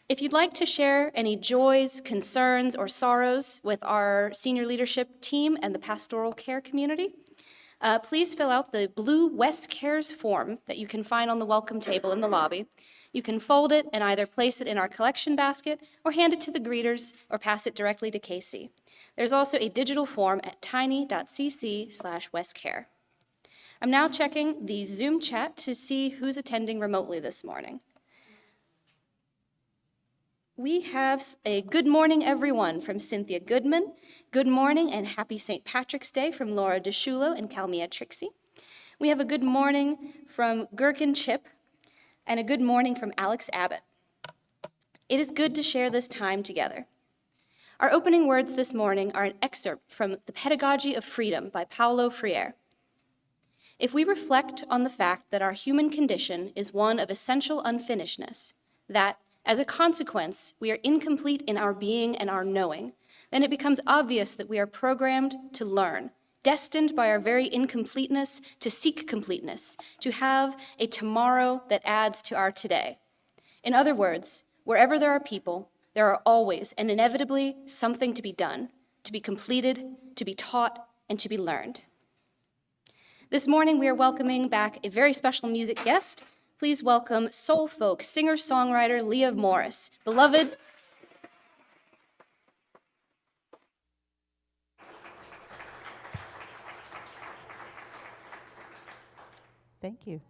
If you'd like to share any joys, concerns, or sorrows with our senior leadership team and the pastoral care community, please fill out the blue WES Cares form that you can find on the welcome table in the lobby. You can fold it and either place it in our collection basket or hand it to the greeters or pass it directly to Casey. There's also a digital form at tiny.cc/wescare. I'm now checking the Zoom chat to see who's attending remotely this morning. We have a good morning, everyone, from Cynthia Goodman. Good morning and happy St. Patrick's Day from Laura DeShulo and Kalmia Trixie. We have a good morning from Gherkin Chip and a good morning from Alex Abbott. It is good to share this time together. Our opening words this morning are an excerpt from The Pedagogy of Freedom by Paulo Freire. If we reflect on the fact that our human condition is one of essential unfinishedness, that, as a consequence, we are incomplete in our being and our knowing, then it becomes obvious that we are programmed to learn, destined by our very incompleteness to seek completeness, to have a tomorrow that adds to our today. In other words, wherever there are people, there are always and inevitably something to be done, to be completed, to be taught, and to be learned. This morning, we are welcoming back a very special music guest. Please welcome soul folk singer-songwriter Leah Morris. Beloved. Thank you.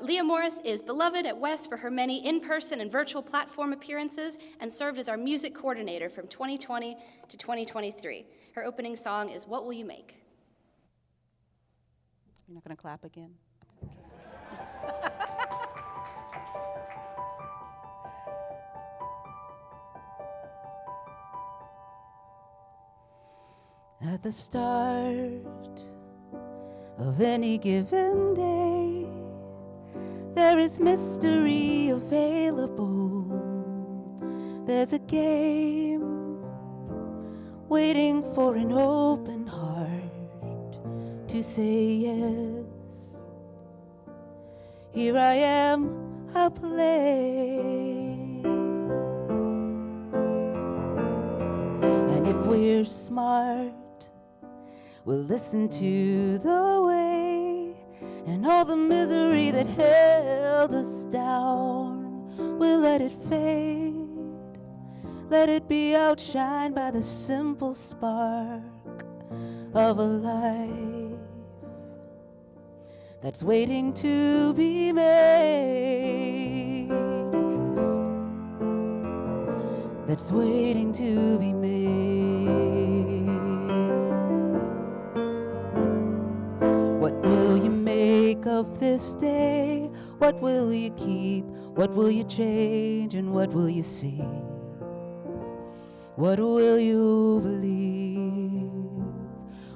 Leah Morris is beloved at WES for her many in-person and virtual platform appearances and served as our music coordinator from 2020 to 2023. Her opening song is What Will You Make? You're not going to clap again? At the start of any given day, there is mystery available. There's a game waiting for an open heart to say yes. Here I am, I'll play. And if we're smart, we'll listen to the way, and all the misery that held us down, we'll let it fade. Let it be outshined by the simple spark of a life that's waiting to be made. That's waiting to be made. What will you make of this day? What will you keep? What will you change? And what will you see? What will you believe?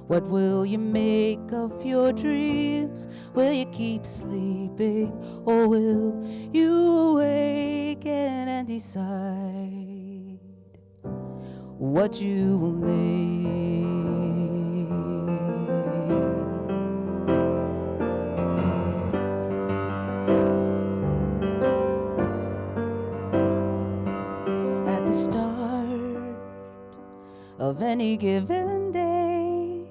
What will you make of your dreams? Will you keep sleeping, or will you awaken and decide what you will make? At the start of any given day,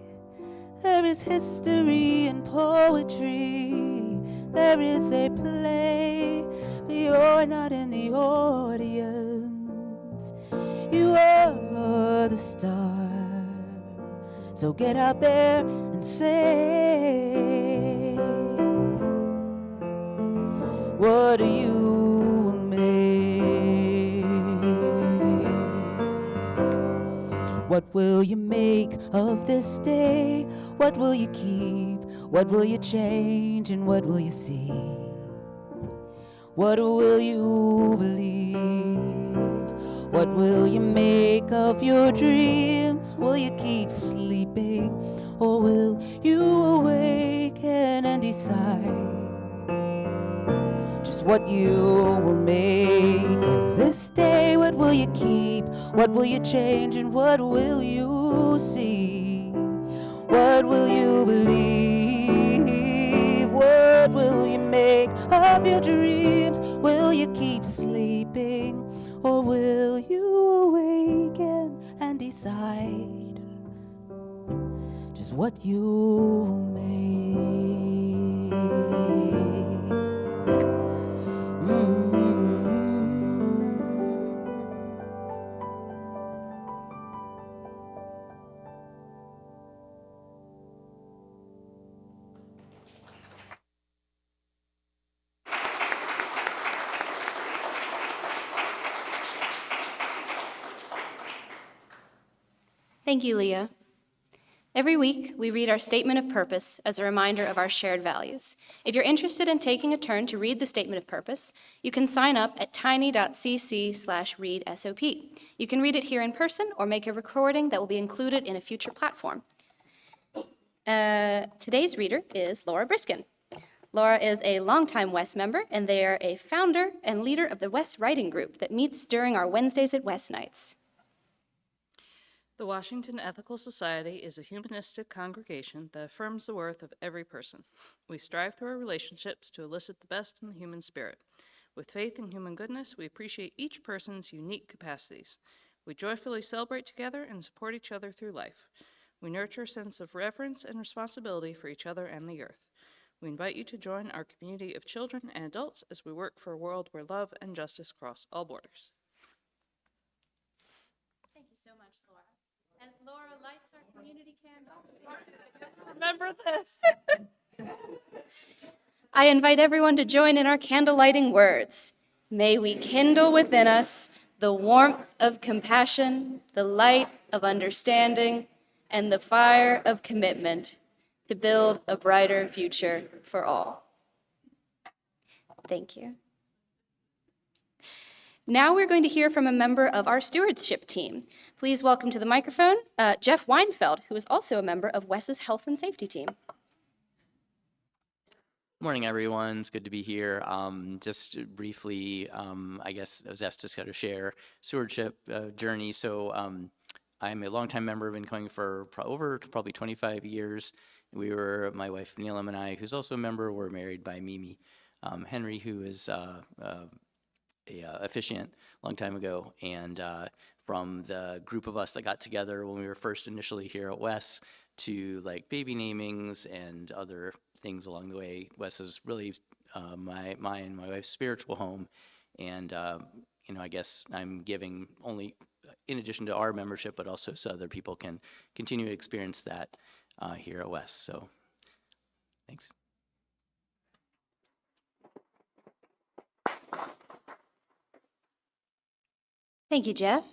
there is history and poetry. There is a play, but you're not in the audience. You are the star. So get out there and say, what do you will make? What will you make of this day? What will you keep? What will you change? And what will you see? What will you believe? What will you make of your dreams? Will you keep sleeping, or will you awaken and decide just what you will make of this day? What will you keep? What will you change? And what will you see? What will you believe? awake of your dreams? Will you keep sleeping, or will you awaken and decide just what you'll make? Thank you, Leah. Every week, we read our statement of purpose as a reminder of our shared values. If you're interested in taking a turn to read the statement of purpose, you can sign up at tiny.cc/readsop. You can read it here in person or make a recording that will be included in a future platform. Today's reader is Laura Briskin. Laura is a longtime WES member, and they are a founder and leader of the WES Writing Group that meets during our Wednesdays at WES nights. The Washington Ethical Society is a humanistic congregation that affirms the worth of every person. We strive through our relationships to elicit the best in the human spirit. With faith in human goodness, we appreciate each person's unique capacities. We joyfully celebrate together and support each other through life. We nurture a sense of reverence and responsibility for each other and the earth. We invite you to join our community of children and adults as we work for a world where love and justice cross all borders. Thank you so much, Laura. As Laura lights our community candle, Remember this! I invite everyone to join in our candle lighting words. May we kindle within us the warmth of compassion, the light of understanding, and the fire of commitment to build a brighter future for all. Thank you. Now we're going to hear from a member of our stewardship team. Please welcome to the microphone Jeff Weinfeld, who is also a member of WES's health and safety team. Morning, everyone. It's good to be here. Just briefly, I guess I was asked to kind of share stewardship journey. So I'm a longtime member, been coming for over probably 25 years. My wife Neelam and I, who's also a member, were married by Mimi Henry, who is a officiant a long time ago. And from the group of us that got together when we were first initially here at WES to like baby namings and other things along the way, WES is really my and my wife's spiritual home. And, I guess I'm giving only in addition to our membership, but also so other people can continue to experience that here at WES. So thanks. Thank you, Jeff.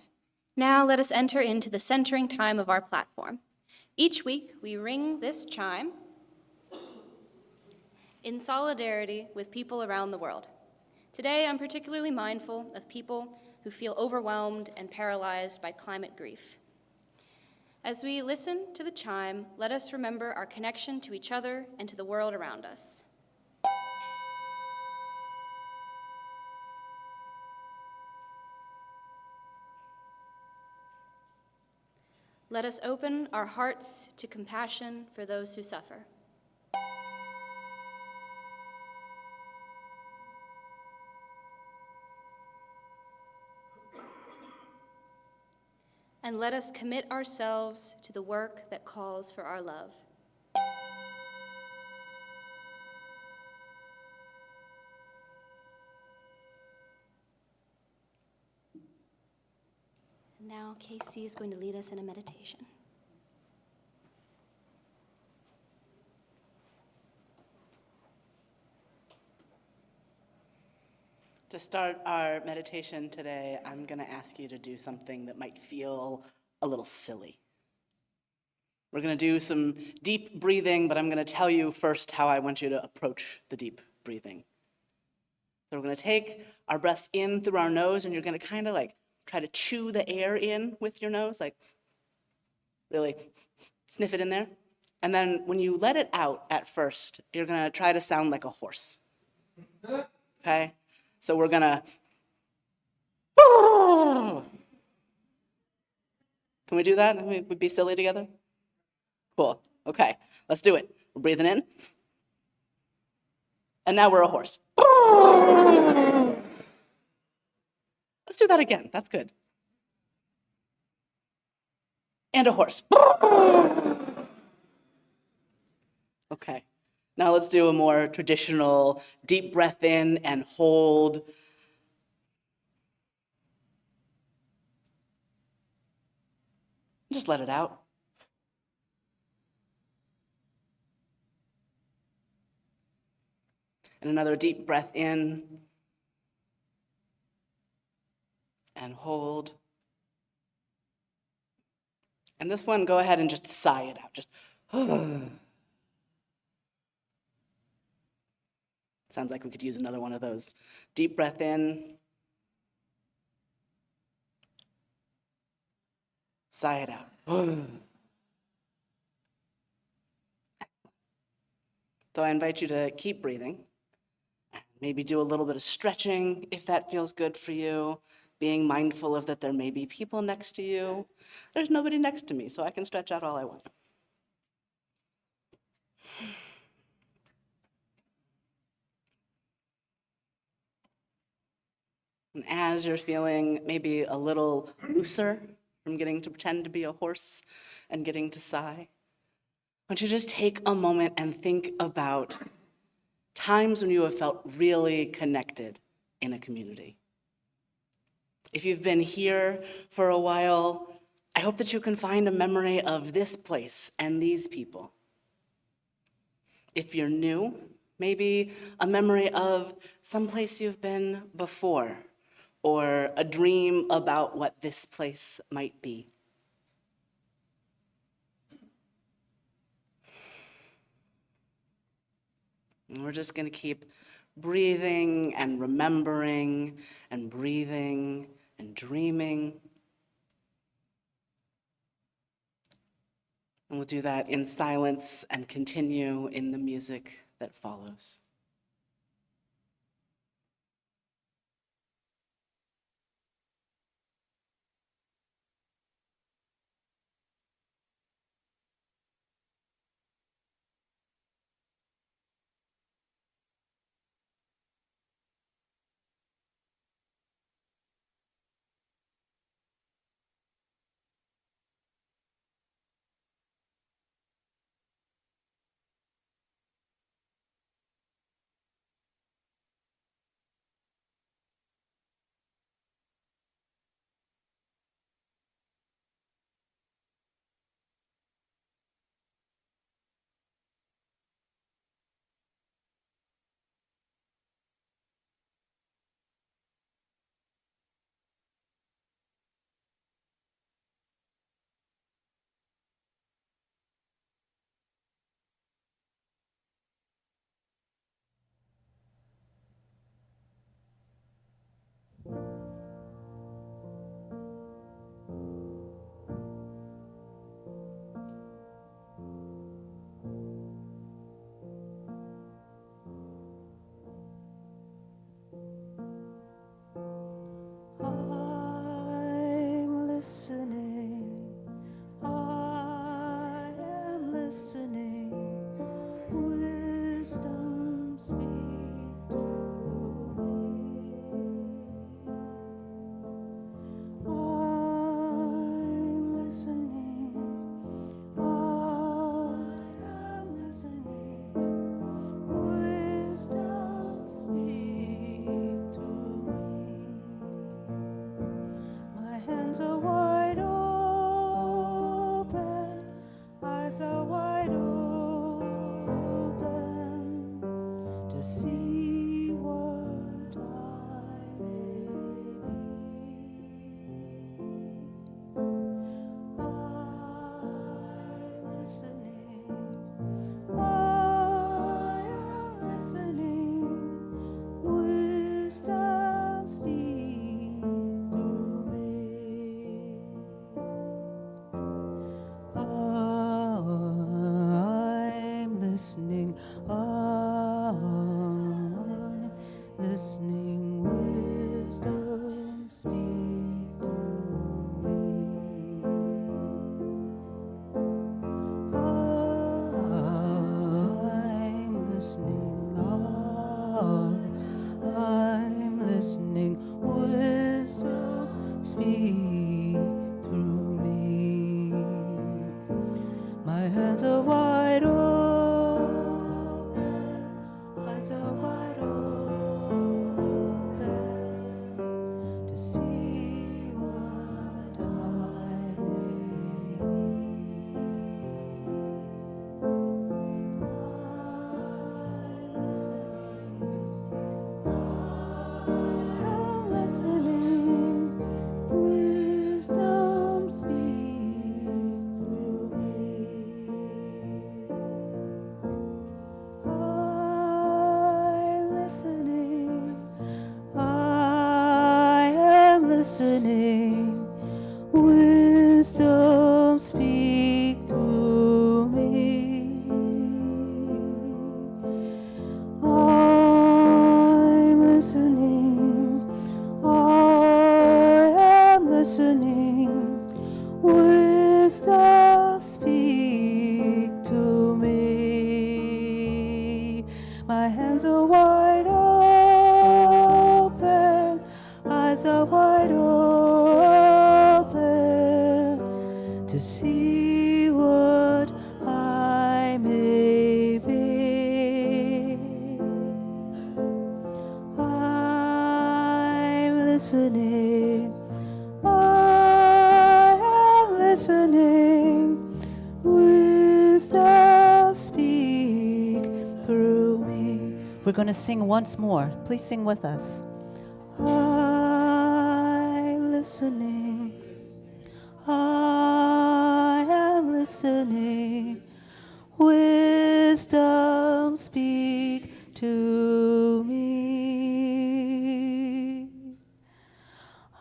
Now let us enter into the centering time of our platform. Each week, we ring this chime in solidarity with people around the world. Today, I'm particularly mindful of people who feel overwhelmed and paralyzed by climate grief. As we listen to the chime, let us remember our connection to each other and to the world around us. Let us open our hearts to compassion for those who suffer. And let us commit ourselves to the work that calls for our love. And now Casey is going to lead us in a meditation. To start our meditation today, I'm going to ask you to do something that might feel a little silly. We're going to do some deep breathing, but I'm going to tell you first how I want you to approach the deep breathing. So we're going to take our breaths in through our nose, and you're going to kind of like try to chew the air in with your nose, like really sniff it in there. And then when you let it out at first, you're going to try to sound like a horse. Okay? So we're gonna, can we do that? We'd be silly together? Cool, okay, let's do it. We're breathing in And now we're a horse. Let's do that again. That's good. And a horse. Okay. Now let's do a more traditional deep breath in and hold. Just let it out. And another deep breath in and hold. And this one, go ahead and just sigh it out. Just sounds like we could use another one of those. Deep breath in. Sigh it out. So I invite you to keep breathing. Maybe do a little bit of stretching if that feels good for you. Being mindful of that there may be people next to you. There's nobody next to me, so I can stretch out all I want. And as you're feeling maybe a little looser from getting to pretend to be a horse and getting to sigh, why don't you just take a moment and think about times when you have felt really connected in a community. If you've been here for a while, I hope that you can find a memory of this place and these people. If you're new, maybe a memory of someplace you've been before, or a dream about what this place might be. And we're just going to keep breathing and remembering and breathing and dreaming. And we'll do that in silence and continue in the music that follows. I'm listening. I am listening. Wisdom speak to me. I'm listening. I am listening. Wisdom speak to me. My hands are wide open, eyes are wide open to see what I may be. I'm listening. I am listening. Wisdom speak through me. I'm listening. I'm listening. Wisdom speak through me. I'm listening. I'm listening. Wisdom, speak to me. I'm listening. I am listening. Wisdom, speak to me. My hands are wide open, eyes are wide open to see what I may be. I'm listening. I am listening. Wisdom, speak through me. We're going to sing once more. Please sing with us. I'm listening. I am listening. Wisdom, speak to me.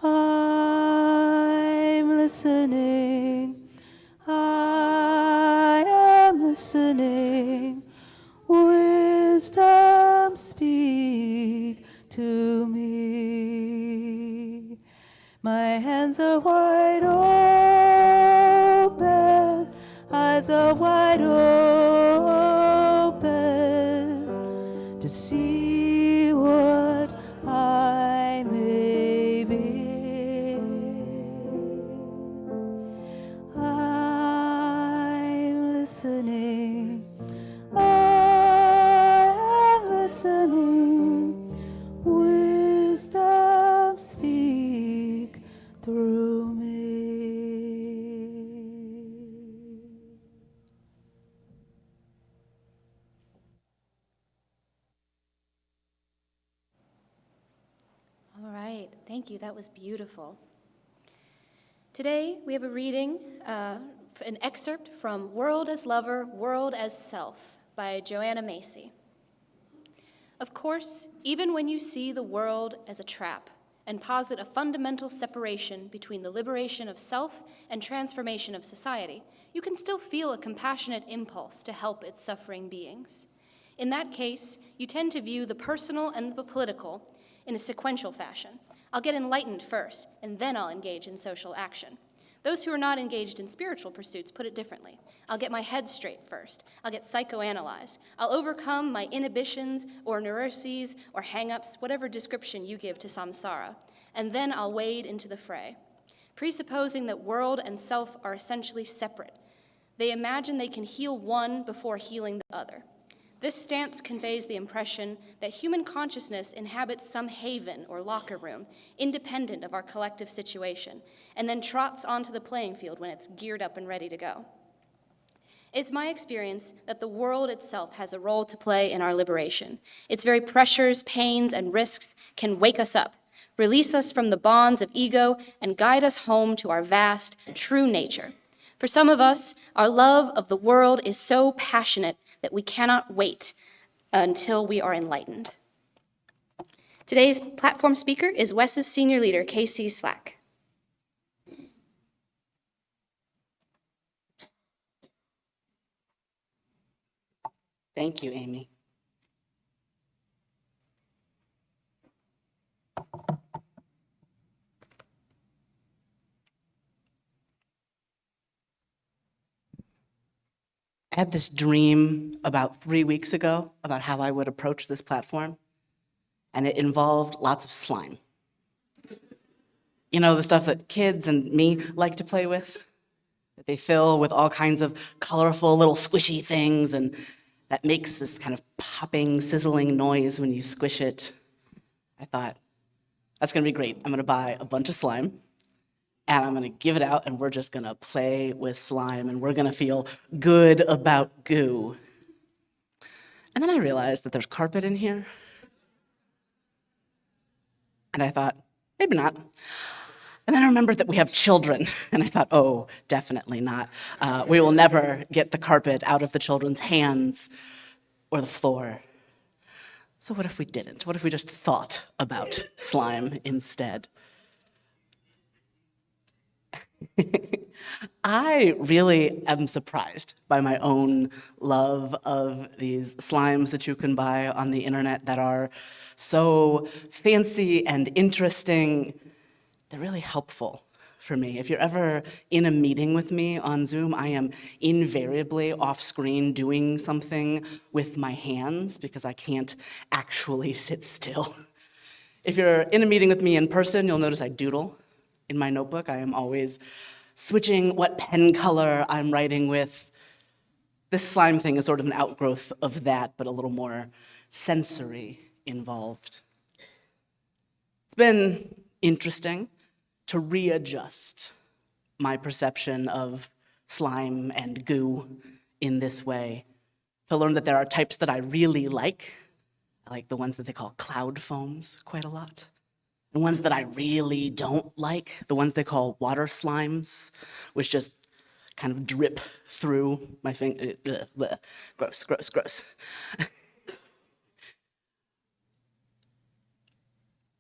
I'm listening. I am listening. Wisdom, speak to me. My hands are wide open, eyes are wide open to see what I may be. I'm listening. I am listening. Wisdom, speak through me. All right, thank you. That was beautiful. Today, we have a reading, an excerpt from World as Lover, World as Self by Joanna Macy. Of course, even when you see the world as a trap and posit a fundamental separation between the liberation of self and transformation of society, you can still feel a compassionate impulse to help its suffering beings. In that case, you tend to view the personal and the political in a sequential fashion. I'll get enlightened first, and then I'll engage in social action. Those who are not engaged in spiritual pursuits put it differently. I'll get my head straight first. I'll get psychoanalyzed. I'll overcome my inhibitions or neuroses or hang-ups, whatever description you give to samsara, and then I'll wade into the fray. Presupposing that world and self are essentially separate, they imagine they can heal one before healing the other. This stance conveys the impression that human consciousness inhabits some haven or locker room, independent of our collective situation, and then trots onto the playing field when it's geared up and ready to go. It's my experience that the world itself has a role to play in our liberation. Its very pressures, pains, and risks can wake us up, release us from the bonds of ego, and guide us home to our vast, true nature. For some of us, our love of the world is so passionate that we cannot wait until we are enlightened. Today's platform speaker is WES's senior leader, K.C. Slack. Thank you, Amy. I had this dream about 3 weeks ago about how I would approach this platform, and it involved lots of slime. You know, the stuff that kids and me like to play with, that they fill with all kinds of colorful little squishy things, and that makes this kind of popping, sizzling noise when you squish it. I thought, that's gonna be great. I'm gonna buy a bunch of slime, and I'm gonna give it out, and we're just gonna play with slime, and we're gonna feel good about goo. And then I realized that there's carpet in here, and I thought, maybe not. And then I remembered that we have children, and I thought, oh, definitely not. We will never get the carpet out of the children's hands or the floor. So what if we didn't? What if we just thought about slime instead? I really am surprised by my own love of these slimes that you can buy on the internet that are so fancy and interesting. They're really helpful for me. If you're ever in a meeting with me on Zoom, I am invariably off screen doing something with my hands because I can't actually sit still. If you're in a meeting with me in person, you'll notice I doodle in my notebook. I am always switching what pen color I'm writing with. This slime thing is sort of an outgrowth of that, but a little more sensory involved. It's been interesting to readjust my perception of slime and goo in this way, to learn that there are types that I really like. I like the ones that they call cloud foams quite a lot. The ones that I really don't like, the ones they call water slimes, which just kind of drip through my finger. Gross, gross, gross.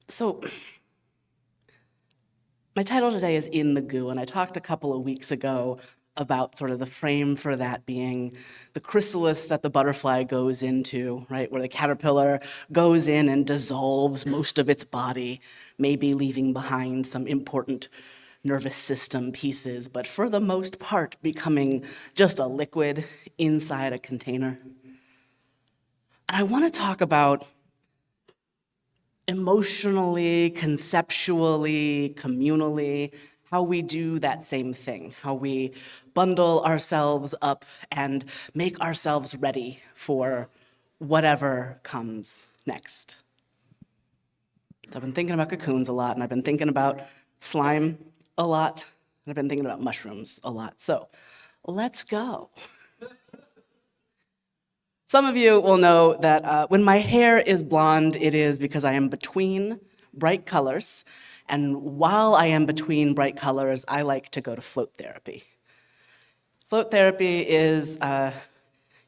So, my title today is In the Goo, and I talked a couple of weeks ago about sort of the frame for that being the chrysalis that the butterfly goes into, right? Where the caterpillar goes in and dissolves most of its body, maybe leaving behind some important nervous system pieces, but for the most part becoming just a liquid inside a container. And I want to talk about emotionally, conceptually, communally, how we do that same thing, how we bundle ourselves up and make ourselves ready for whatever comes next. So I've been thinking about cocoons a lot, and I've been thinking about slime a lot, and I've been thinking about mushrooms a lot. So let's go. Some of you will know that when my hair is blonde, it is because I am between bright colors. And while I am between bright colors, I like to go to float therapy. Float therapy is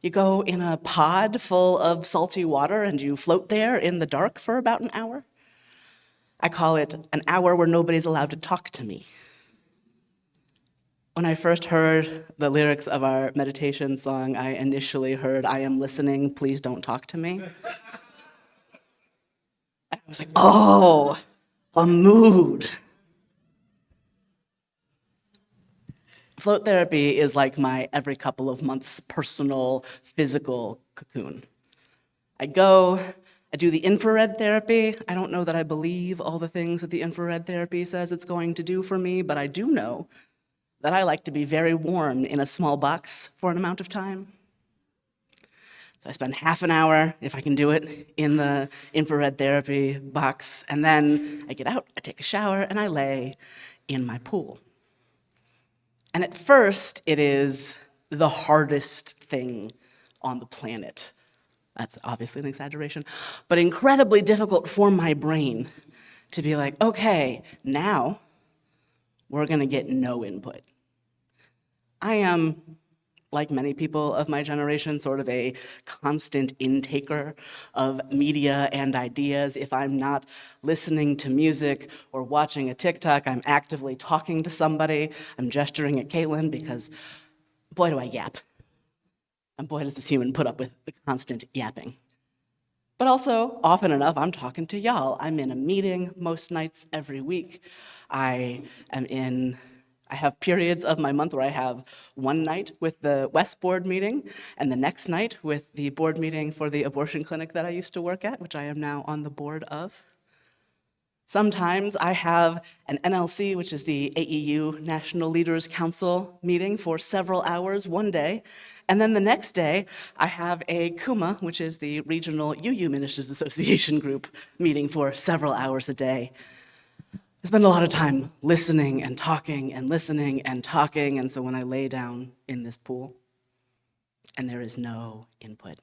you go in a pod full of salty water and you float there in the dark for about an hour. I call it an hour where nobody's allowed to talk to me. When I first heard the lyrics of our meditation song, I initially heard, "I am listening, please don't talk to me." I was like, oh, a mood. Float therapy is like my every couple of months personal physical cocoon. I go, I do the infrared therapy. I don't know that I believe all the things that the infrared therapy says it's going to do for me, but I do know that I like to be very warm in a small box for an amount of time. So I spend half an hour, if I can do it, in the infrared therapy box, and then I get out, I take a shower, and I lay in my pool. And at first, it is the hardest thing on the planet. That's obviously an exaggeration, but incredibly difficult for my brain to be like, okay, now we're gonna get no input. I am, like many people of my generation, sort of a constant intaker of media and ideas. If I'm not listening to music or watching a TikTok, I'm actively talking to somebody. I'm gesturing at Caitlin because boy, do I yap. And boy, does this human put up with the constant yapping. But also, often enough, I'm talking to y'all. I'm in a meeting most nights every week. I have periods of my month where I have one night with the WES board meeting and the next night with the board meeting for the abortion clinic that I used to work at, which I am now on the board of. Sometimes I have an NLC, which is the AEU National Leaders Council meeting for several hours one day. And then the next day, I have a KUMA, which is the Regional UU Ministers Association group meeting for several hours a day. I spend a lot of time listening and talking and listening and talking, and so when I lay down in this pool, and there is no input.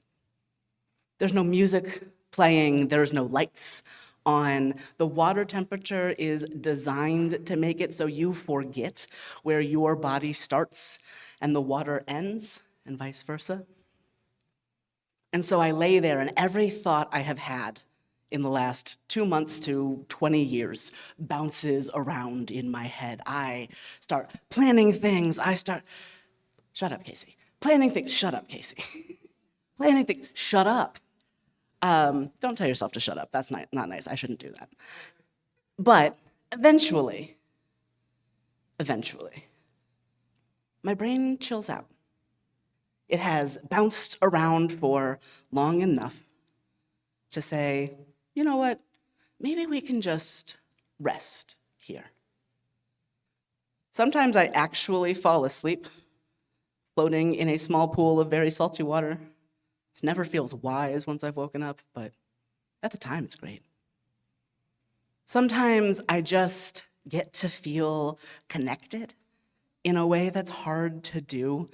There's no music playing, there's no lights on. The water temperature is designed to make it so you forget where your body starts and the water ends, and vice versa. And so I lay there, and every thought I have had in the last 2 months to 20 years bounces around in my head. I start planning things. Shut up, Casey. Planning things. Shut up, Casey. Planning things. Shut up. Don't tell yourself to shut up. That's not nice. I shouldn't do that. But eventually, my brain chills out. It has bounced around for long enough to say, you know what, maybe we can just rest here. Sometimes I actually fall asleep, floating in a small pool of very salty water. It never feels wise once I've woken up, but at the time it's great. Sometimes I just get to feel connected in a way that's hard to do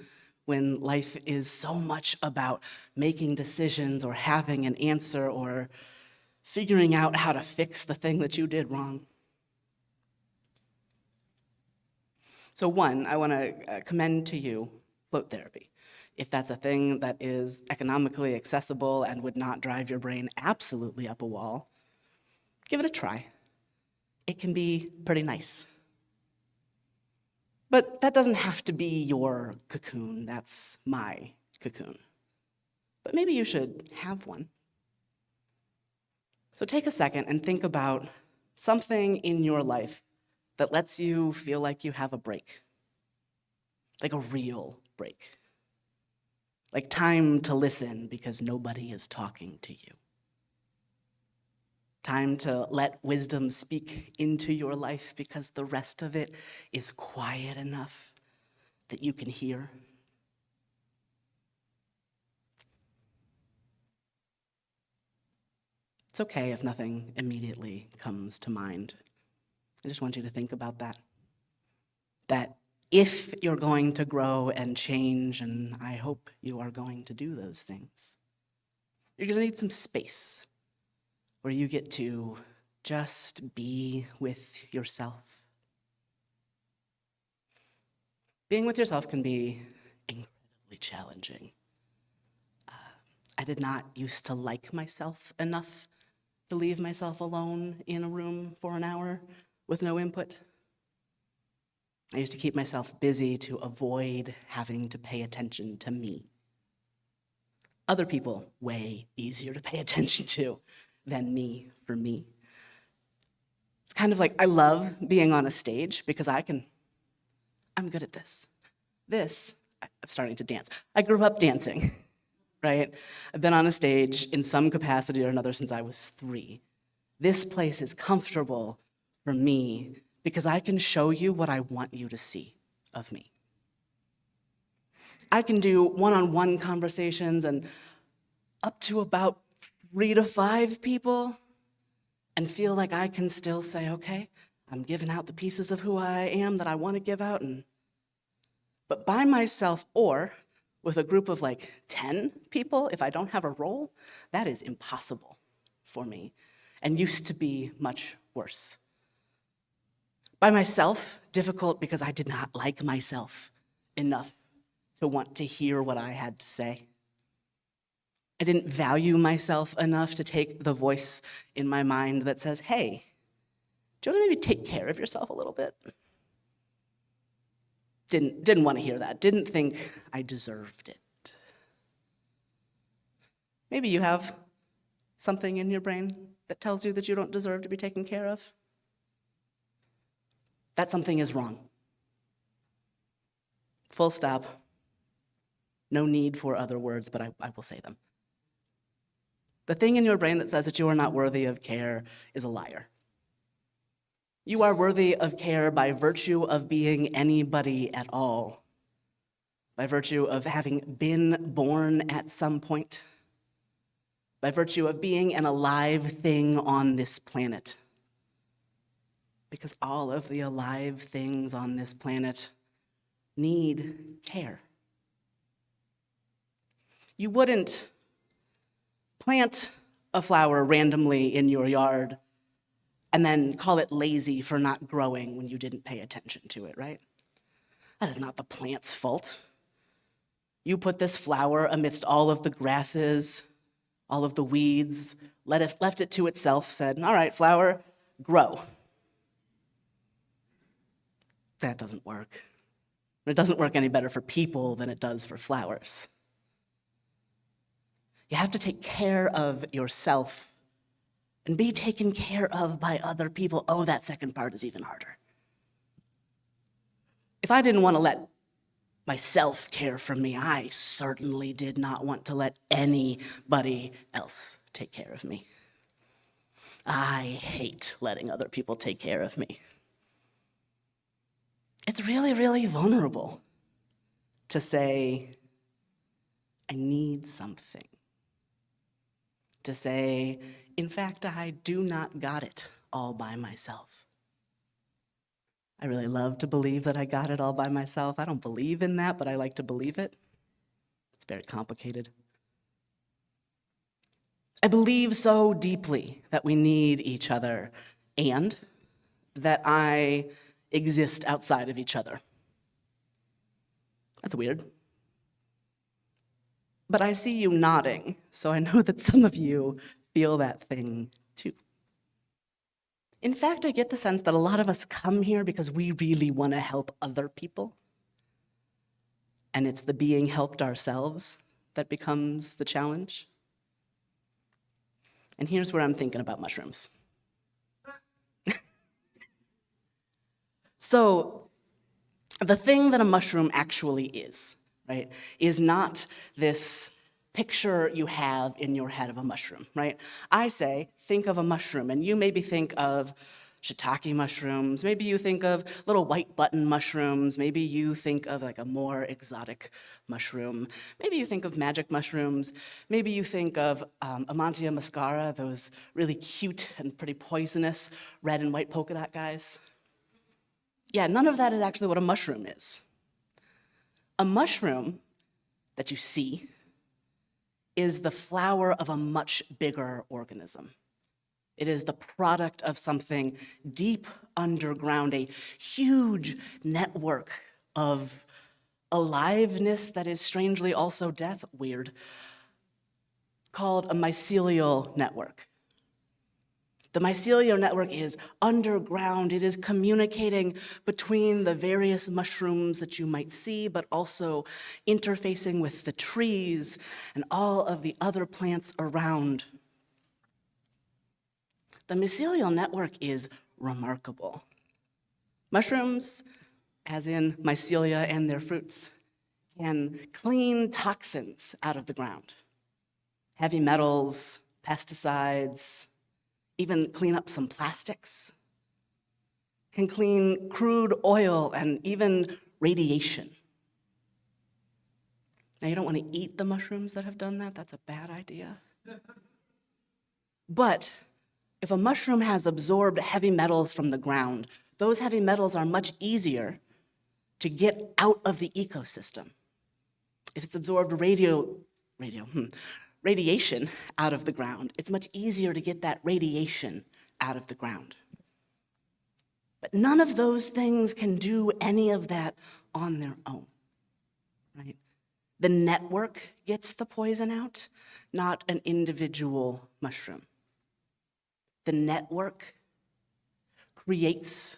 when life is so much about making decisions or having an answer or figuring out how to fix the thing that you did wrong. So one, I want to commend to you float therapy. If that's a thing that is economically accessible and would not drive your brain absolutely up a wall, give it a try. It can be pretty nice. But that doesn't have to be your cocoon. That's my cocoon. But maybe you should have one. So take a second and think about something in your life that lets you feel like you have a break, like a real break, like time to listen because nobody is talking to you. Time to let wisdom speak into your life because the rest of it is quiet enough that you can hear. It's okay if nothing immediately comes to mind. I just want you to think about that. That if you're going to grow and change, and I hope you are going to do those things, you're going to need some space where you get to just be with yourself. Being with yourself can be incredibly challenging. I did not used to like myself enough to leave myself alone in a room for an hour with no input. I used to keep myself busy to avoid having to pay attention to me. Other people, way easier to pay attention to than me, for me. It's kind of like I love being on a stage because I'm good at this. I'm starting to dance. I grew up dancing, right? I've been on a stage in some capacity or another since I was 3. This place is comfortable for me because I can show you what I want you to see of me. I can do one-on-one conversations and up to about 3 to 5 people and feel like I can still say, okay, I'm giving out the pieces of who I am that I want to give out. But by myself or with a group of like 10 people, if I don't have a role, that is impossible for me and used to be much worse. By myself, difficult because I did not like myself enough to want to hear what I had to say. I didn't value myself enough to take the voice in my mind that says, hey, do you want to maybe take care of yourself a little bit? Didn't want to hear that. Didn't think I deserved it. Maybe you have something in your brain that tells you that you don't deserve to be taken care of. That something is wrong. Full stop. No need for other words, but I will say them. The thing in your brain that says that you are not worthy of care is a liar. You are worthy of care by virtue of being anybody at all, by virtue of having been born at some point, by virtue of being an alive thing on this planet. Because all of the alive things on this planet need care. You wouldn't plant a flower randomly in your yard and then call it lazy for not growing when you didn't pay attention to it, right? That is not the plant's fault. You put this flower amidst all of the grasses, all of the weeds, left it to itself, said, all right, flower, grow. That doesn't work. It doesn't work any better for people than it does for flowers. You have to take care of yourself and be taken care of by other people. Oh, that second part is even harder. If I didn't want to let myself care for me, I certainly did not want to let anybody else take care of me. I hate letting other people take care of me. It's really, really vulnerable to say, I need something. To say, in fact, I do not got it all by myself. I really love to believe that I got it all by myself. I don't believe in that, but I like to believe it. It's very complicated. I believe so deeply that we need each other and that I exist outside of each other. That's weird. But I see you nodding, so I know that some of you feel that thing too. In fact, I get the sense that a lot of us come here because we really want to help other people. And it's the being helped ourselves that becomes the challenge. And here's where I'm thinking about mushrooms. So, the thing that a mushroom actually is, right, is not this picture you have in your head of a mushroom, right? I say, think of a mushroom, and you maybe think of shiitake mushrooms, maybe you think of little white button mushrooms, maybe you think of like a more exotic mushroom, maybe you think of magic mushrooms, maybe you think of Amantia muscara, those really cute and pretty poisonous red and white polka dot guys. Yeah, none of that is actually what a mushroom is. A mushroom that you see is the flower of a much bigger organism. It is the product of something deep underground, a huge network of aliveness that is strangely also death, weird, called a mycelial network. The mycelial network is underground. It is communicating between the various mushrooms that you might see, but also interfacing with the trees and all of the other plants around. The mycelial network is remarkable. Mushrooms, as in mycelia and their fruits, can clean toxins out of the ground. Heavy metals, pesticides, even clean up some plastics, can clean crude oil and even radiation. Now, you don't want to eat the mushrooms that have done that. That's a bad idea. But if a mushroom has absorbed heavy metals from the ground, those heavy metals are much easier to get out of the ecosystem. If it's absorbed radiation out of the ground, it's much easier to get that radiation out of the ground. But none of those things can do any of that on their own, right? The network gets the poison out, not an individual mushroom. The network creates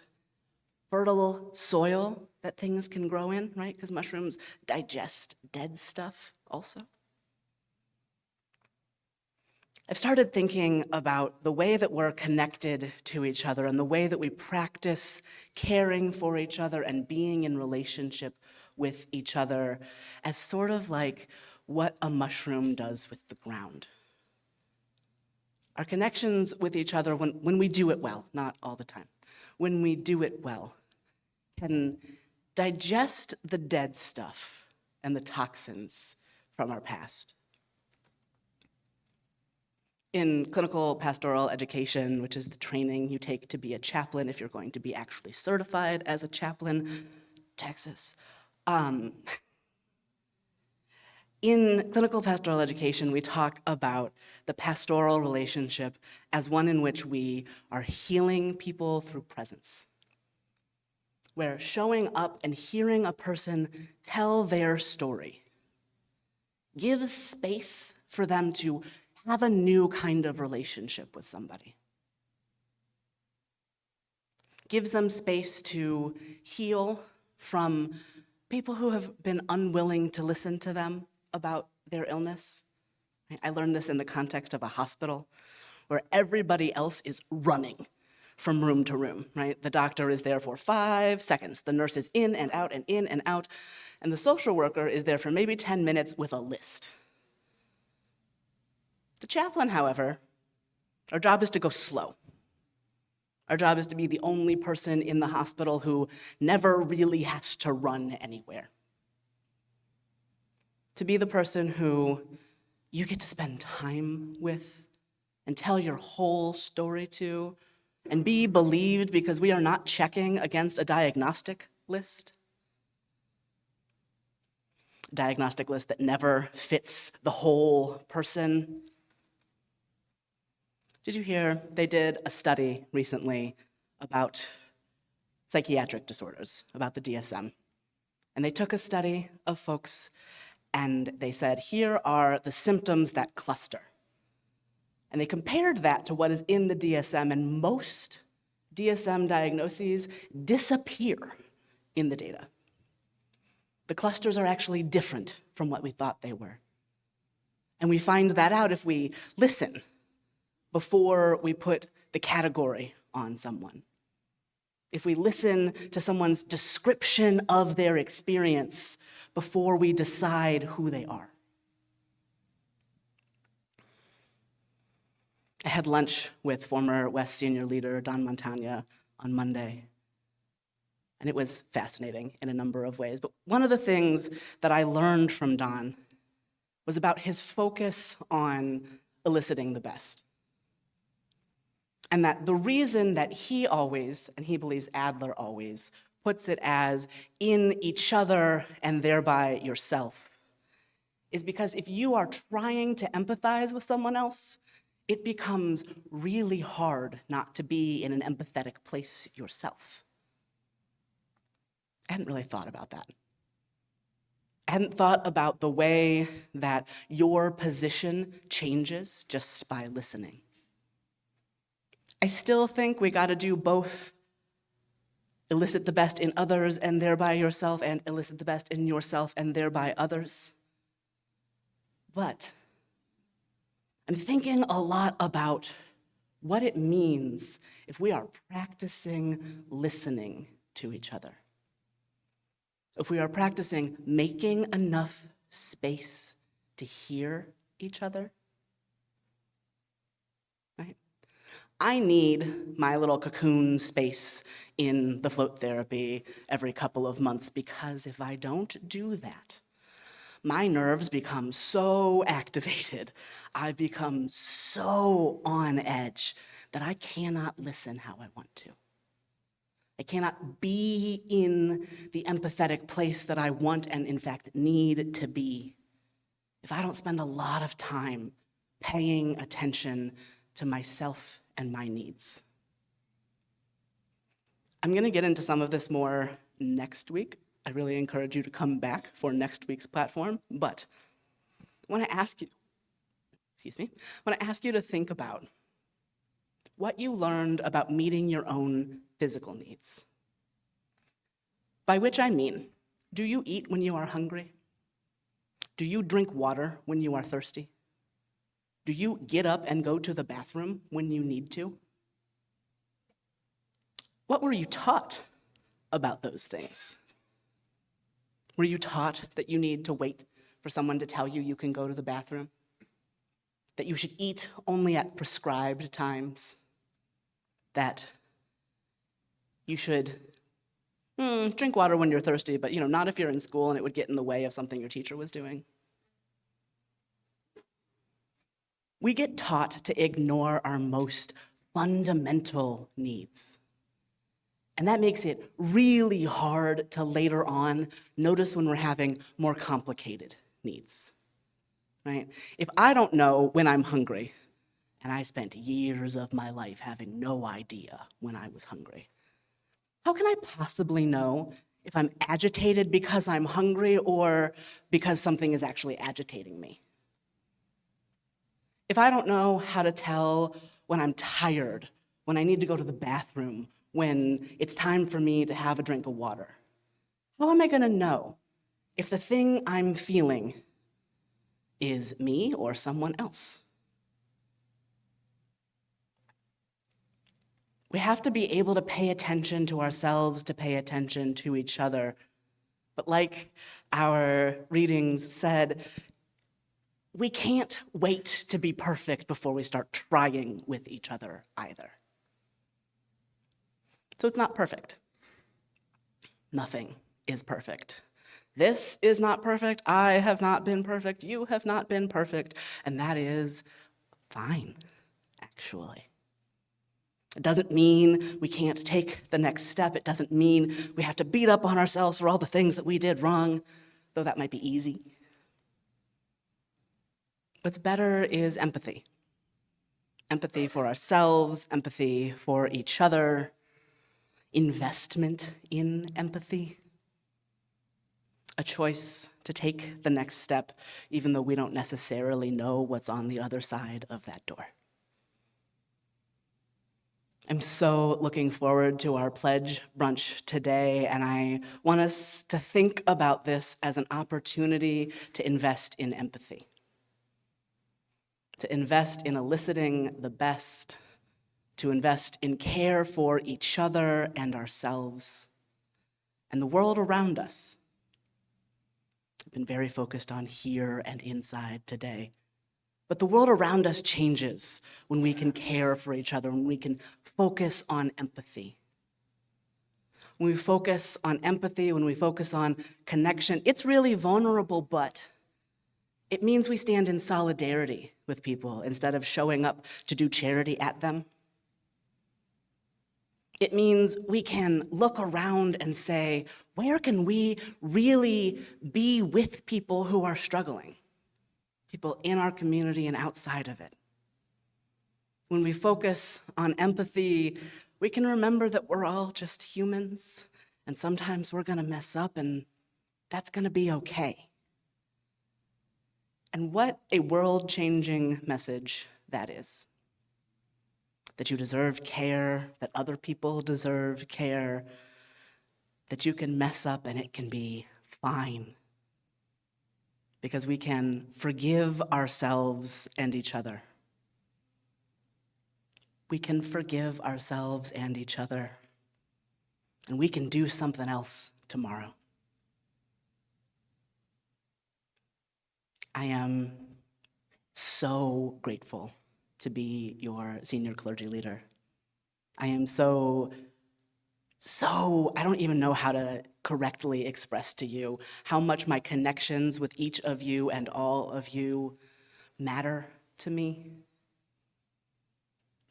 fertile soil that things can grow in, right? Because mushrooms digest dead stuff also. I've started thinking about the way that we're connected to each other and the way that we practice caring for each other and being in relationship with each other as sort of like what a mushroom does with the ground. Our connections with each other, when we do it well, not all the time, when we do it well, can digest the dead stuff and the toxins from our past. In clinical pastoral education, which is the training you take to be a chaplain if you're going to be actually certified as a chaplain, Texas. In clinical pastoral education, we talk about the pastoral relationship as one in which we are healing people through presence, where showing up and hearing a person tell their story gives space for them to have a new kind of relationship with somebody. Gives them space to heal from people who have been unwilling to listen to them about their illness. I learned this in the context of a hospital where everybody else is running from room to room, right? The doctor is there for 5 seconds. The nurse is in and out and in and out. And the social worker is there for maybe 10 minutes with a list. The chaplain, however, our job is to go slow. Our job is to be the only person in the hospital who never really has to run anywhere. To be the person who you get to spend time with and tell your whole story to and be believed because we are not checking against a diagnostic list. A diagnostic list that never fits the whole person. Did you hear they did a study recently about psychiatric disorders, about the DSM? And they took a study of folks and they said, here are the symptoms that cluster. And they compared that to what is in the DSM, and most DSM diagnoses disappear in the data. The clusters are actually different from what we thought they were. And we find that out if we listen before we put the category on someone. If we listen to someone's description of their experience before we decide who they are. I had lunch with former WES senior leader Don Montagna on Monday, and it was fascinating in a number of ways. But one of the things that I learned from Don was about his focus on eliciting the best. And that the reason that he always, and he believes Adler always, puts it as in each other and thereby yourself, is because if you are trying to empathize with someone else, it becomes really hard not to be in an empathetic place yourself. I hadn't really thought about that. I hadn't thought about the way that your position changes just by listening. I still think we gotta do both. Elicit the best in others and thereby yourself, and elicit the best in yourself and thereby others. But I'm thinking a lot about what it means if we are practicing listening to each other. If we are practicing making enough space to hear each other. Right? I need my little cocoon space in the float therapy every couple of months, because if I don't do that, my nerves become so activated, I become so on edge that I cannot listen how I want to. I cannot be in the empathetic place that I want and in fact need to be if I don't spend a lot of time paying attention to myself and my needs. I'm gonna get into some of this more next week. I really encourage you to come back for next week's platform, but I wanna ask you, to think about what you learned about meeting your own physical needs. By which I mean, do you eat when you are hungry? Do you drink water when you are thirsty? Do you get up and go to the bathroom when you need to? What were you taught about those things? Were you taught that you need to wait for someone to tell you you can go to the bathroom? That you should eat only at prescribed times? That you should drink water when you're thirsty, but not if you're in school and it would get in the way of something your teacher was doing? We get taught to ignore our most fundamental needs. And that makes it really hard to later on notice when we're having more complicated needs, right? If I don't know when I'm hungry, and I spent years of my life having no idea when I was hungry, how can I possibly know if I'm agitated because I'm hungry or because something is actually agitating me? If I don't know how to tell when I'm tired, when I need to go to the bathroom, when it's time for me to have a drink of water, how am I going to know if the thing I'm feeling is me or someone else? We have to be able to pay attention to ourselves, to pay attention to each other. But like our readings said, we can't wait to be perfect before we start trying with each other either. So it's not perfect. Nothing is perfect. This is not perfect. I have not been perfect. You have not been perfect. And that is fine, actually. It doesn't mean we can't take the next step. It doesn't mean we have to beat up on ourselves for all the things that we did wrong, though that might be easy. What's better is empathy. Empathy for ourselves, empathy for each other, investment in empathy. A choice to take the next step, even though we don't necessarily know what's on the other side of that door. I'm so looking forward to our pledge brunch today, and I want us to think about this as an opportunity to invest in empathy, to invest in eliciting the best, to invest in care for each other and ourselves and the world around us. I've been very focused on here and inside today. But the world around us changes when we can care for each other, when we can focus on empathy. When we focus on empathy, when we focus on connection, it's really vulnerable, but it means we stand in solidarity with people instead of showing up to do charity at them. It means we can look around and say, where can we really be with people who are struggling? People in our community and outside of it. When we focus on empathy, we can remember that we're all just humans, and sometimes we're going to mess up, and that's going to be okay. And what a world-changing message that is. That you deserve care, that other people deserve care, that you can mess up and it can be fine. Because we can forgive ourselves and each other. We can forgive ourselves and each other. And we can do something else tomorrow. I am so grateful to be your senior clergy leader. I am so, I don't even know how to correctly express to you how much my connections with each of you and all of you matter to me.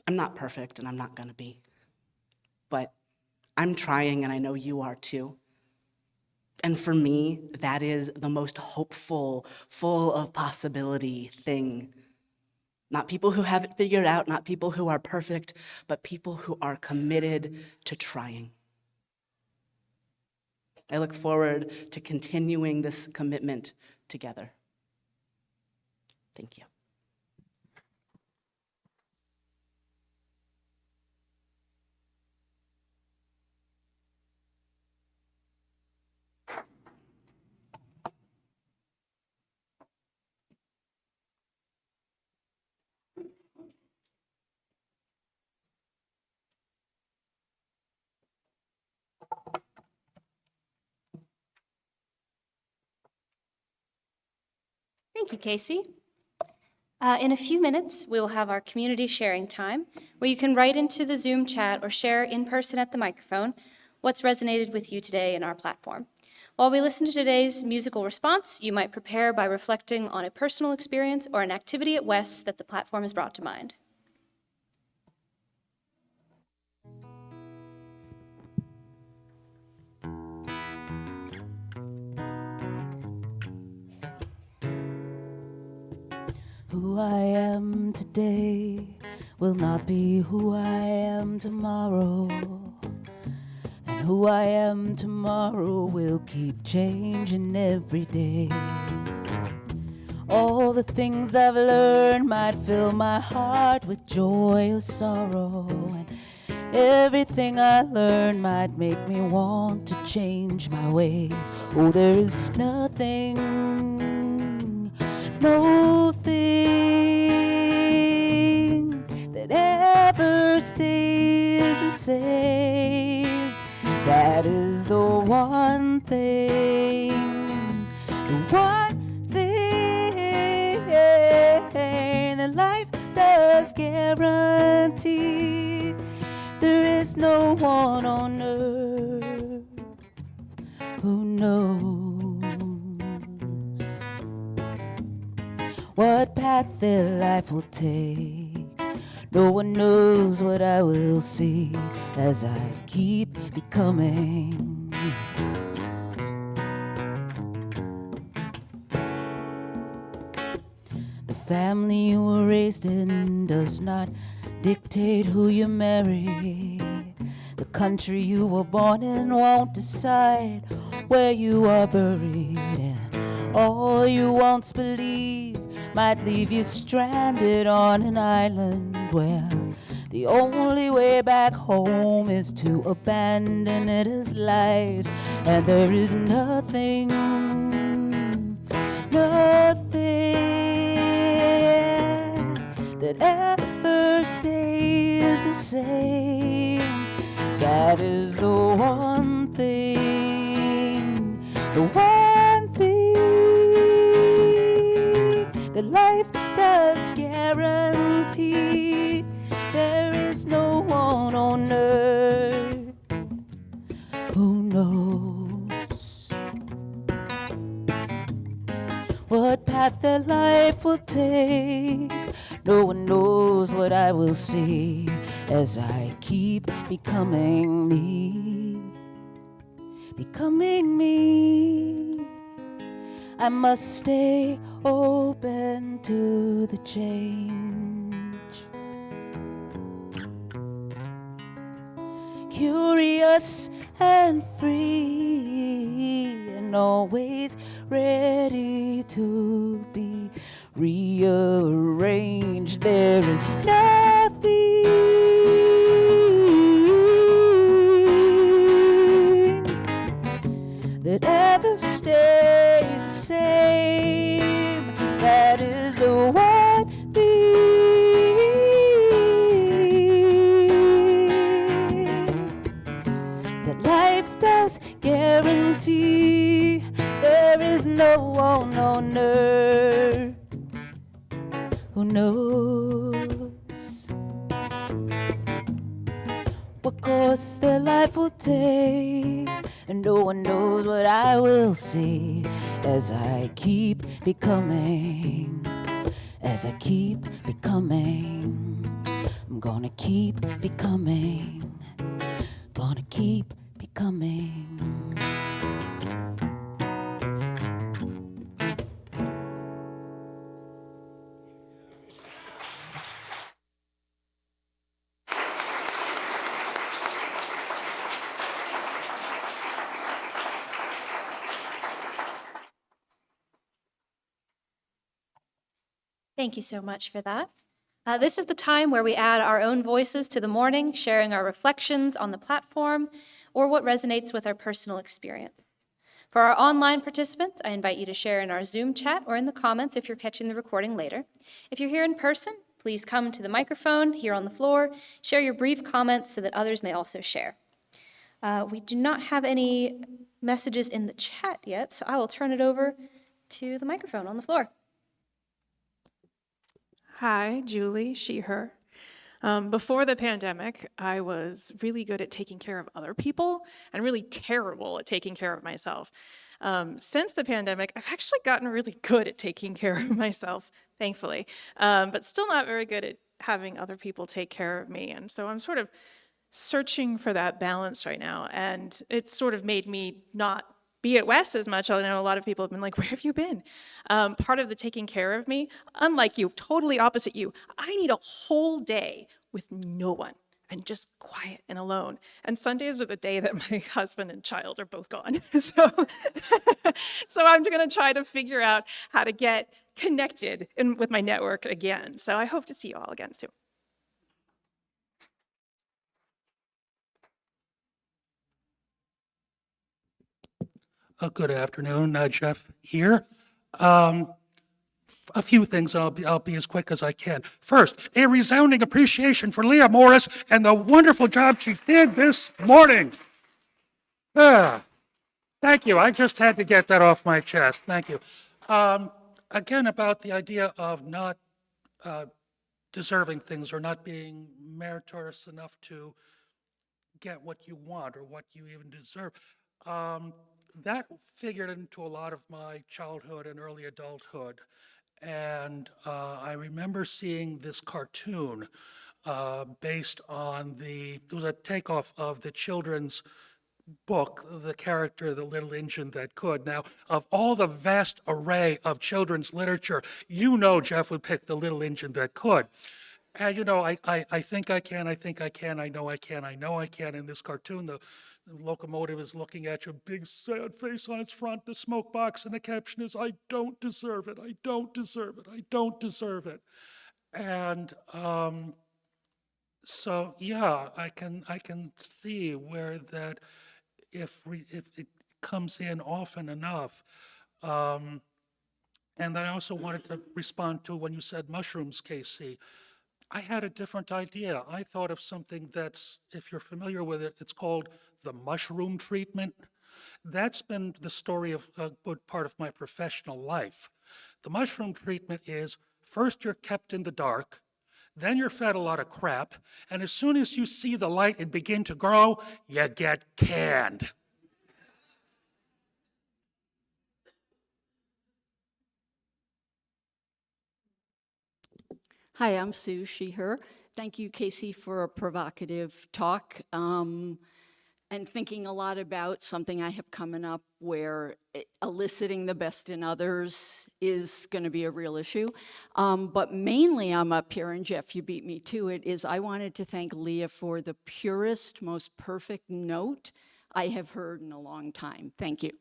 I'm not perfect, and I'm not gonna be, but I'm trying, and I know you are too. And for me, that is the most hopeful, full of possibility thing. Not people who have it figured out, not people who are perfect, but people who are committed to trying. I look forward to continuing this commitment together. Thank you. Thank you, Casey. In a few minutes, we will have our community sharing time, where you can write into the Zoom chat or share in person at the microphone what's resonated with you today in our platform. While we listen to today's musical response, you might prepare by reflecting on a personal experience or an activity at WES that the platform has brought to mind. Who I am today will not be who I am tomorrow. And who I am tomorrow will keep changing every day. All the things I've learned might fill my heart with joy or sorrow, and everything I learned might make me want to change my ways. Oh, there is nothing, no thing that ever stays the same. That is the one thing, the one thing that life does guarantee. There is no one on earth who knows what path their life will take. No one knows what I will see as I keep becoming. The family you were raised in does not dictate who you marry. The country you were born in won't decide where you are buried. And all you once believed might leave you stranded on an island where the only way back home is to abandon it as lies. And there is nothing, nothing that ever stays the same. That is the one thing, the one thing that life does guarantee. There is no one on earth who knows what path their life will take. No one knows what I will see as I keep becoming me, becoming me. I must stay open to the change, curious and free, and always ready to be rearranged. There is nothing that ever stays the same. That is the one thing that life does guarantee. There is no one on earth who knows what course their life will take, and no one knows what I will see as I keep becoming, as I keep becoming. I'm gonna keep becoming, gonna keep becoming. Thank you so much for that. This is the time where we add our own voices to the morning, sharing our reflections on the platform or what resonates with our personal experience. For our online participants, I invite you to share in our Zoom chat or in the comments if you're catching the recording later. If you're here in person, please come to the microphone here on the floor, share your brief comments so that others may also share. We do not have any messages in the chat yet, so I will turn it over to the microphone on the floor. Hi, Julie, she, her. Before the pandemic, I was really good at taking care of other people and really terrible at taking care of myself. Since the pandemic, I've actually gotten really good at taking care of myself, thankfully, but still not very good at having other people take care of me. And so I'm sort of searching for that balance right now. And it's sort of made me not be at WES as much. I know a lot of people have been like, where have you been? Part of the taking care of me, unlike you, totally opposite you, I need a whole day with no one and just quiet and alone. And Sundays are the day that my husband and child are both gone. So I'm gonna try to figure out how to get connected with my network again. So I hope to see you all again soon. Good afternoon, Jeff here. A few things, and I'll be as quick as I can. First, a resounding appreciation for Leah Morris and the wonderful job she did this morning. Thank you. I just had to get that off my chest. Thank you. Again, about the idea of not deserving things or not being meritorious enough to get what you want or what you even deserve. That figured into a lot of my childhood and early adulthood. And I remember seeing this cartoon based on it was a takeoff of the children's book, The Character, The Little Engine That Could. Now, of all the vast array of children's literature, you know Jeff would pick The Little Engine That Could. And I think I can, I think I can, I know I can, I know I can. In this cartoon, the locomotive is looking at you, big sad face on its front, the smoke box, and the caption is, I don't deserve it, I don't deserve it, I don't deserve it. And so, yeah, I can see where that, if it comes in often enough. And then I also wanted to respond to when you said mushrooms, Casey. I had a different idea. I thought of something that's, if you're familiar with it, it's called the mushroom treatment. That's been the story of a good part of my professional life. The mushroom treatment is, first you're kept in the dark, then you're fed a lot of crap, and as soon as you see the light and begin to grow, you get canned. Hi, I'm Sue, she, her. Thank you, Casey, for a provocative talk and thinking a lot about something I have coming up where eliciting the best in others is going to be a real issue. But mainly I'm up here, and Jeff, you beat me to it, is I wanted to thank Leah for the purest, most perfect note I have heard in a long time. Thank you.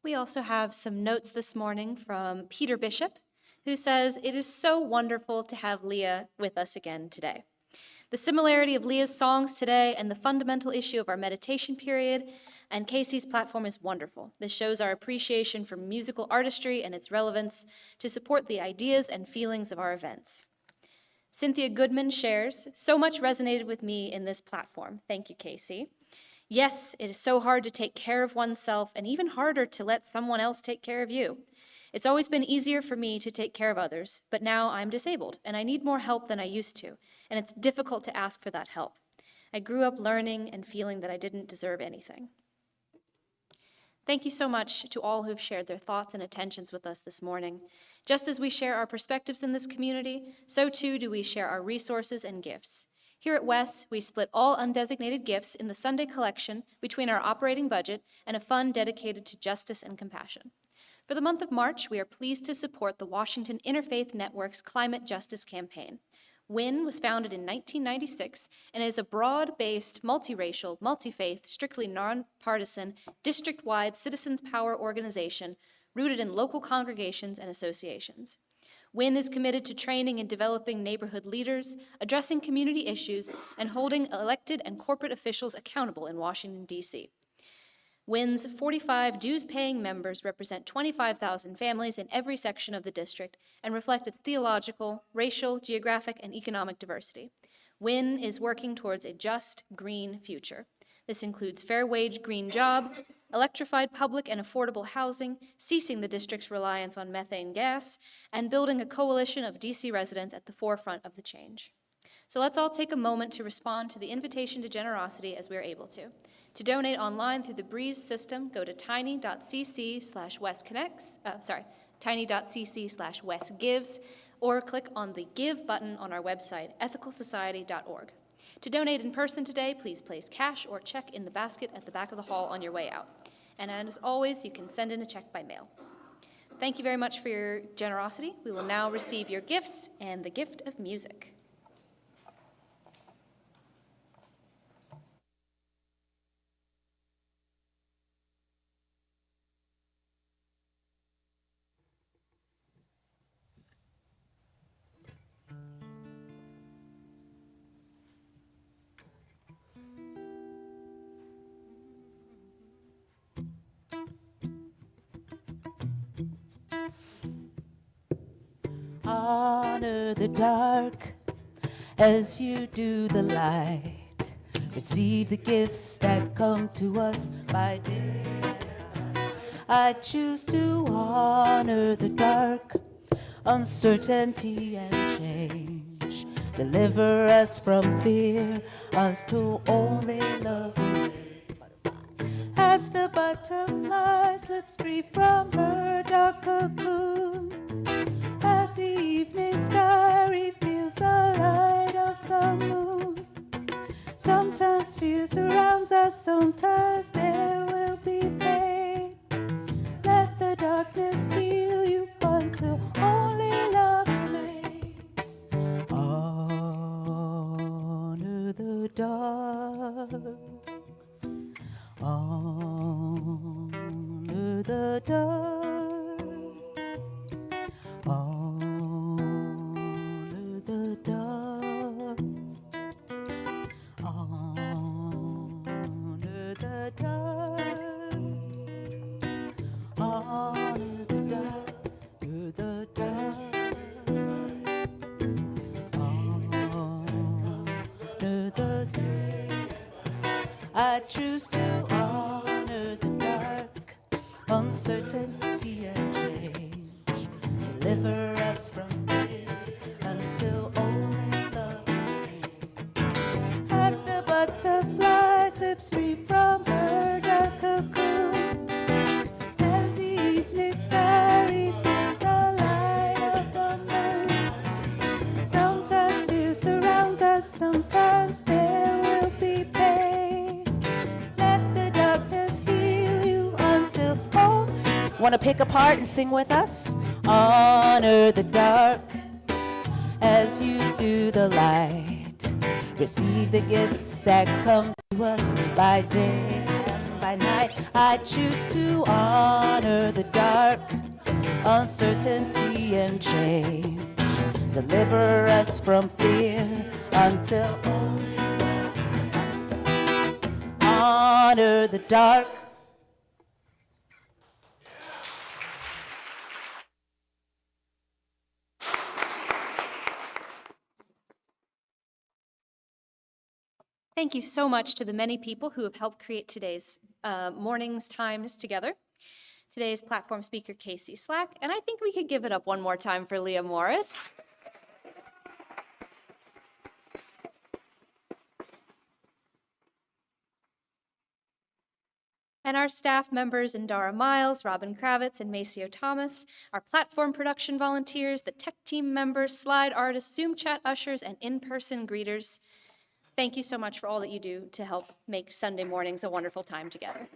We also have some notes this morning from Peter Bishop, who says, "It is so wonderful to have Leah with us again today. The similarity of Leah's songs today and the fundamental issue of our meditation period and Casey's platform is wonderful. This shows our appreciation for musical artistry and its relevance to support the ideas and feelings of our events." Cynthia Goodman shares, "So much resonated with me in this platform." Thank you, Casey. "Yes, it is so hard to take care of oneself and even harder to let someone else take care of you. It's always been easier for me to take care of others, but now I'm disabled and I need more help than I used to, and it's difficult to ask for that help. I grew up learning and feeling that I didn't deserve anything." Thank you so much to all who've shared their thoughts and attentions with us this morning. Just as we share our perspectives in this community, so too do we share our resources and gifts. Here at WES, we split all undesignated gifts in the Sunday collection between our operating budget and a fund dedicated to justice and compassion. For the month of March, we are pleased to support the Washington Interfaith Network's Climate Justice Campaign. WIN was founded in 1996 and is a broad-based, multiracial, multi-faith, strictly nonpartisan, district-wide citizens' power organization rooted in local congregations and associations. WIN is committed to training and developing neighborhood leaders, addressing community issues, and holding elected and corporate officials accountable in Washington, D.C. WIN's 45 dues-paying members represent 25,000 families in every section of the district and reflect its theological, racial, geographic, and economic diversity. WIN is working towards a just, green future. This includes fair-wage green jobs, electrified public and affordable housing, ceasing the district's reliance on methane gas, and building a coalition of DC residents at the forefront of the change. So let's all take a moment to respond to the invitation to generosity as we are able to. To donate online through the Breeze system, go to tiny.cc/wesgives, or click on the Give button on our website, ethicalsociety.org. To donate in person today, please place cash or check in the basket at the back of the hall on your way out. And as always, you can send in a check by mail. Thank you very much for your generosity. We will now receive your gifts and the gift of music. Honor the dark as you do the light. Receive the gifts that come to us by day. I choose to honor the dark, uncertainty and change. Deliver us from fear, us to only love you. As the butterfly slips free from her dark cocoon, as the evening sky reveals the light of the moon. Sometimes fear surrounds us, sometimes there will be pain. Let the darkness heal you until only love remains. Honor the dark. Honor the dark. Honor the dark. Honor the dark. Honor the dark. To the dark. Honor the dark. I choose to honor the dark, uncertainty and change. Deliver us from fear until only love remains. As the butterfly slips free from her dark cocoon, as the evening sky reveals the light of the moon. Sometimes fear surrounds us, sometimes there will be pain. Let the darkness heal you until oh. Want to pick apart and sing with us? Honor the dark as you do the light. Receive the gifts that come to us by day and by night. I choose to honor the dark, uncertainty and change. Deliver us from fear until honor the dark. Thank you so much to the many people who have helped create today's morning's times together. Today's platform speaker, Casey Slack, and I think we could give it up one more time for Leah Morris. And our staff members, Indara Miles, Robin Kravitz, and Maceo Thomas, our platform production volunteers, the tech team members, slide artists, Zoom chat ushers, and in-person greeters. Thank you so much for all that you do to help make Sunday mornings a wonderful time together.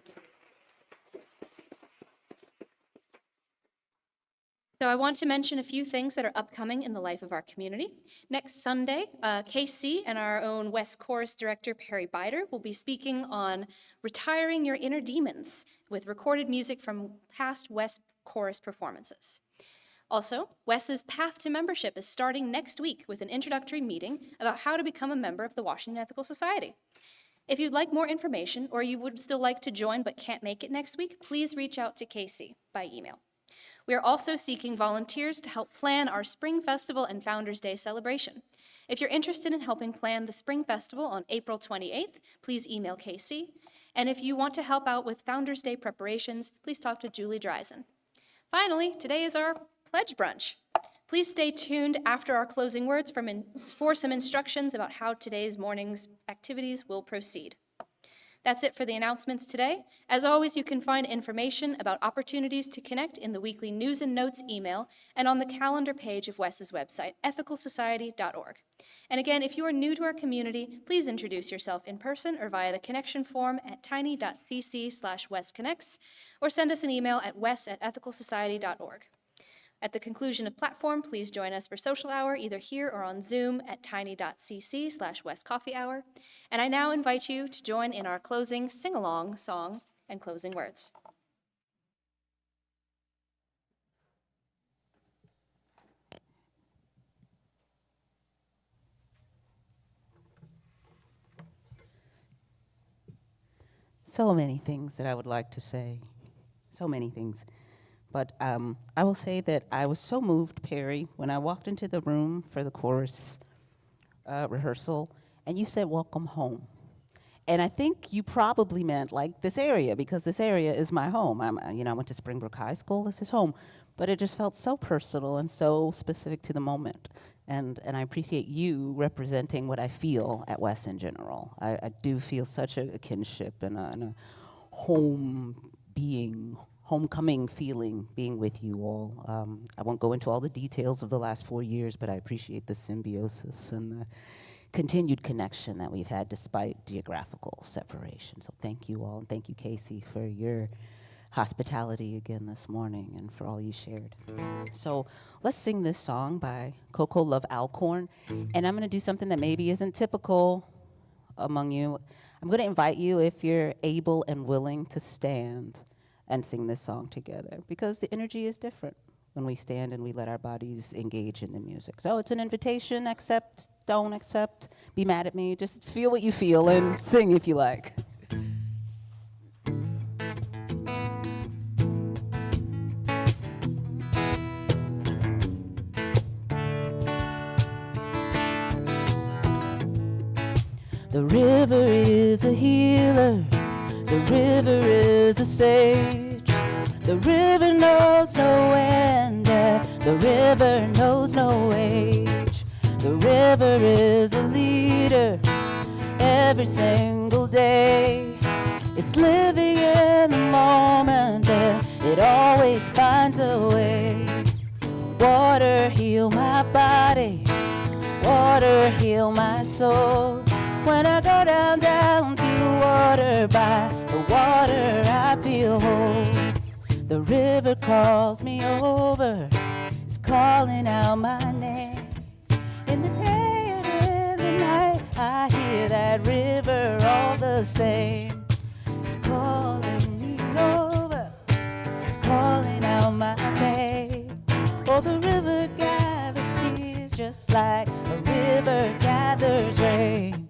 So I want to mention a few things that are upcoming in the life of our community. Next Sunday, KC and our own WES Chorus Director, Perry Bider, will be speaking on retiring your inner demons with recorded music from past WES Chorus performances. Also, WES's Path to Membership is starting next week with an introductory meeting about how to become a member of the Washington Ethical Society. If you'd like more information or you would still like to join but can't make it next week, please reach out to Casey by email. We are also seeking volunteers to help plan our Spring Festival and Founders Day celebration. If you're interested in helping plan the Spring Festival on April 28th, please email Casey. And if you want to help out with Founders Day preparations, please talk to Julie Dreisen. Finally, today is our pledge brunch. Please stay tuned after our closing words for some instructions about how today's morning's activities will proceed. That's it for the announcements today. As always, you can find information about opportunities to connect in the weekly news and notes email and on the calendar page of WES's website, ethicalsociety.org. And again, if you are new to our community, please introduce yourself in person or via the connection form at tiny.cc/wesconnects or send us an email at wes@ethicalsociety.org. At the conclusion of platform, please join us for social hour, either here or on Zoom at tiny.cc/wescoffeehour. And I now invite you to join in our closing sing-along song and closing words. So many things that I would like to say. So many things. But I will say that I was so moved, Perry, when I walked into the room for the chorus rehearsal, and you said, "Welcome home." And I think you probably meant like this area, because this area is my home. I went to Springbrook High School. This is home, but it just felt so personal and so specific to the moment. And I appreciate you representing what I feel at WES in general. I do feel such a kinship and a homecoming feeling being with you all. I won't go into all the details of the last 4 years, but I appreciate the symbiosis and the continued connection that we've had despite geographical separation. So thank you all, and thank you, Casey, for your hospitality again this morning and for all you shared. So let's sing this song by Coco Love Alcorn, and I'm gonna do something that maybe isn't typical among you. I'm gonna invite you, if you're able and willing, to stand and sing this song together, because the energy is different when we stand and we let our bodies engage in the music. So it's an invitation. Accept, don't accept, be mad at me. Just feel what you feel and sing if you like. The river is a healer. The river is a sage. The river knows no end, the river knows no age. The river is a leader every single day. It's living in the moment, and it always finds a way. Water heal my body, water heal my soul. When I go down to the water, by the water I feel whole. The river calls me over, it's calling out my name. In the day and in the night, I hear that river all the same. It's calling me over, it's calling out my name. Oh, the river gathers tears just like a river gathers rain.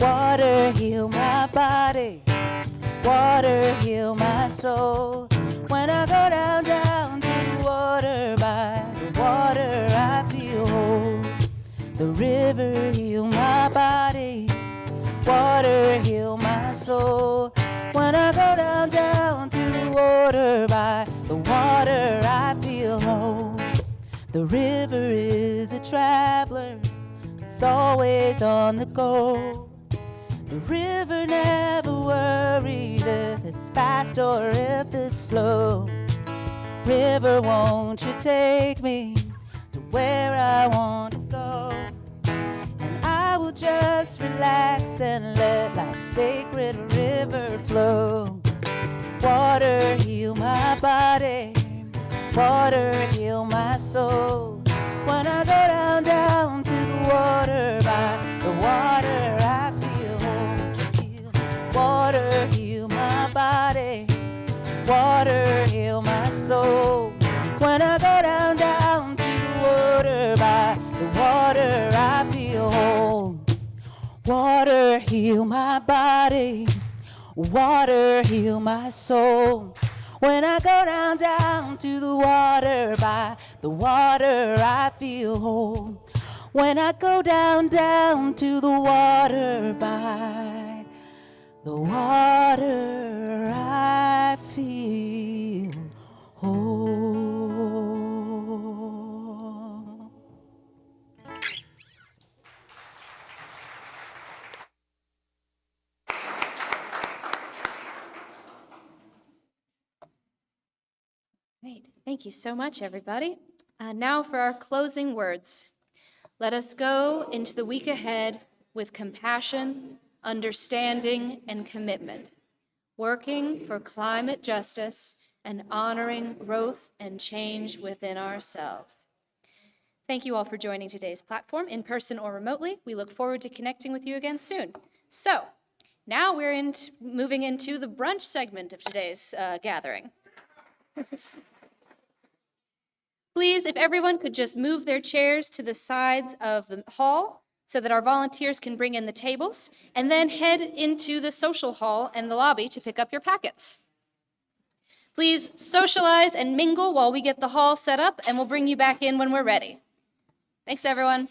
Water heal my body, water heal my soul. When I go down to the water, by the water I feel whole. The river heal my body, water heal my soul. When I go down to the water, by the water I feel whole. The river is a traveler, it's always on the go. The river never worries if it's fast or if it's slow. River, won't you take me to where I want to go? And I will just relax and let life's sacred river flow. Water heal my body, water heal my soul. When I go down to the water, by the water I feel whole. Water heal my body, water heal my soul. When I go down to the water, by the water I feel whole. Water heal my body, water heal my soul. When I go down to the water, by the water I feel whole. When I go down to the water, by the water I feel whole. Great. Thank you so much, everybody. Now for our closing words. Let us go into the week ahead with compassion, understanding, and commitment, working for climate justice and honoring growth and change within ourselves. Thank you all for joining today's platform, in person or remotely. We look forward to connecting with you again soon. So, now we're moving into the brunch segment of today's gathering. Please, if everyone could just move their chairs to the sides of the hall so that our volunteers can bring in the tables, and then head into the social hall and the lobby to pick up your packets. Please socialize and mingle while we get the hall set up, and we'll bring you back in when we're ready. Thanks, everyone.